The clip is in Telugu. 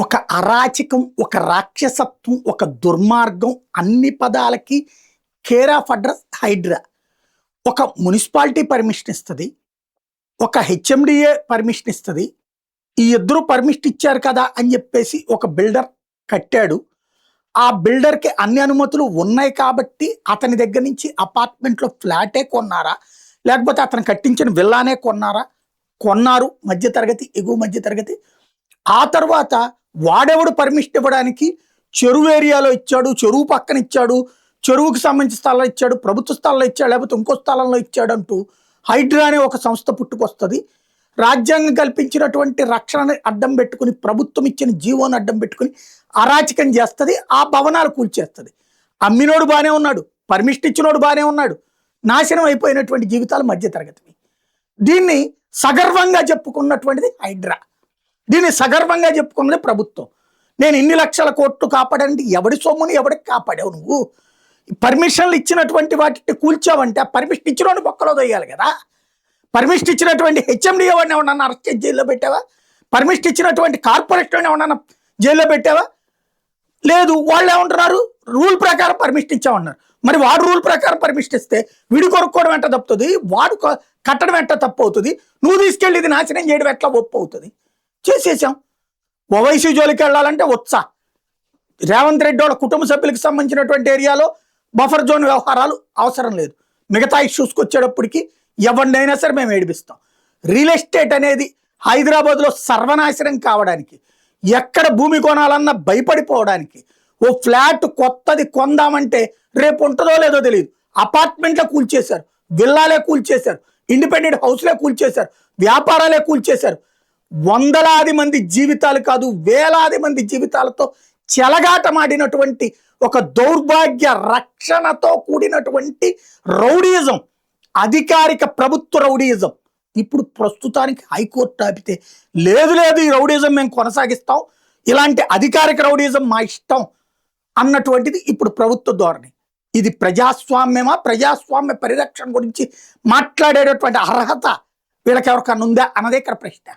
ఒక అరాచకం, ఒక రాక్షసత్వం, ఒక దుర్మార్గం అన్ని పదాలకి కేర్ ఆఫ్ అడ్రస్ హైడ్రా. ఒక మున్సిపాలిటీ పర్మిషన్ ఇస్తుంది, ఒక హెచ్ఎండిఏ పర్మిషన్ ఇస్తుంది. ఈ ఇద్దరు పర్మిషన్ ఇచ్చారు కదా అని చెప్పేసి ఒక బిల్డర్ కట్టాడు. ఆ బిల్డర్కి అన్ని అనుమతులు ఉన్నాయి కాబట్టి అతని దగ్గర నుంచి అపార్ట్మెంట్లో ఫ్లాటే కొన్నారా, లేకపోతే అతను కట్టించిన విల్లానే కొన్నారా? కొన్నారు, మధ్యతరగతి, ఎగువ మధ్యతరగతి. ఆ తర్వాత వాడెవడు పర్మిషన్ ఇవ్వడానికి చెరువు ఏరియాలో ఇచ్చాడు, చెరువు పక్కన ఇచ్చాడు, చెరువుకి సంబంధించిన స్థలంలో ఇచ్చాడు, ప్రభుత్వ స్థలంలో ఇచ్చాడు, లేకపోతే ఇంకో స్థలంలో ఇచ్చాడు అంటూ హైడ్రా అనే ఒక సంస్థ పుట్టుకొస్తుంది. రాజ్యాంగం కల్పించినటువంటి రక్షణని అడ్డం పెట్టుకుని, ప్రభుత్వం ఇచ్చిన జీవోని అడ్డం పెట్టుకుని అరాచకం చేస్తుంది, ఆ భవనాలు కూల్చేస్తుంది. అమ్మినోడు బాగానే ఉన్నాడు, పర్మిషన్ ఇచ్చినోడు బాగానే ఉన్నాడు, నాశనం అయిపోయినటువంటి జీవితాలు మధ్యతరగతివి. దీన్ని సగర్వంగా చెప్పుకున్నటువంటిది హైడ్రా, దీన్ని సగర్వంగా చెప్పుకున్నది ప్రభుత్వం. నేను ఇన్ని లక్షల కోట్లు కాపాడంటే ఎవడి సొమ్ముని ఎవడికి కాపాడావు నువ్వు? పర్మిషన్లు ఇచ్చినటువంటి వాటిని కూల్చావంటే ఆ పర్మిషన్ ఇచ్చినోడిని బొక్కలో దొయ్యాలి కదా. పర్మిషన్ ఇచ్చినటువంటి హెచ్ఎండిఏ వాడిని ఎవరన్నా అరెస్ట్ చేసి జైల్లో పెట్టావా? పర్మిషన్ ఇచ్చినటువంటి కార్పొరేషన్ ఎవరన్నా జైల్లో పెట్టావా? లేదు. వాళ్ళు ఏమంటున్నారు, రూల్ ప్రకారం పర్మిషన్ ఇచ్చామన్నారు. మరి వాడు రూల్ ప్రకారం పర్మిషన్ ఇస్తే వీడు కొనుక్కోవడం వెంట తప్పుతుంది, వాడు కట్టడం వెంట తప్పు అవుతుంది, నువ్వు తీసుకెళ్ళి ఇది నాశనం చేయడం ఎట్లా ఒప్పు అవుతుంది? చేసేసాం. ఓవైసీ జోలికి వెళ్ళాలంటే వచ్చా, రేవంత్ రెడ్డి వాళ్ళ కుటుంబ సభ్యులకు సంబంధించినటువంటి ఏరియాలో బఫర్ జోన్ వ్యవహారాలు అవసరం లేదు. మిగతా ఇష్యూస్కి వచ్చేటప్పటికి ఎవరినైనా సరే మేము ఏడిపిస్తాం. రియల్ ఎస్టేట్ అనేది హైదరాబాద్లో సర్వనాశనం కావడానికి, ఎక్కడ భూమి కొనాలన్నా భయపడిపోవడానికి, ఓ ఫ్లాట్ కొత్తది కొందామంటే రేపు ఉంటుందో లేదో తెలియదు. అపార్ట్మెంట్లే కూల్చేశారు, విల్లాలే కూల్చేశారు, ఇండిపెండెంట్ హౌస్లే కూల్చేశారు, వ్యాపారాలే కూల్చేశారు. వందలాది మంది జీవితాలు కాదు, వేలాది మంది జీవితాలతో చెలగాటమాడినటువంటి ఒక దౌర్భాగ్య రక్షణతో కూడినటువంటి రౌడీయిజం, అధికారిక ప్రభుత్వ రౌడీయిజం. ఇప్పుడు ప్రస్తుతానికి హైకోర్టు ఆపితే లేదు లేదు ఈ రౌడీయిజం మేము కొనసాగిస్తాం, ఇలాంటి అధికారిక రౌడీయిజం మా ఇష్టం అన్నటువంటిది ఇప్పుడు ప్రభుత్వ ధోరణి. ఇది ప్రజాస్వామ్యమా? ప్రజాస్వామ్య పరిరక్షణ గురించి మాట్లాడేటటువంటి అర్హత వీళ్ళకి ఎవరికన్నా ఉందా అన్నదే ఇక్కడ ప్రశ్న.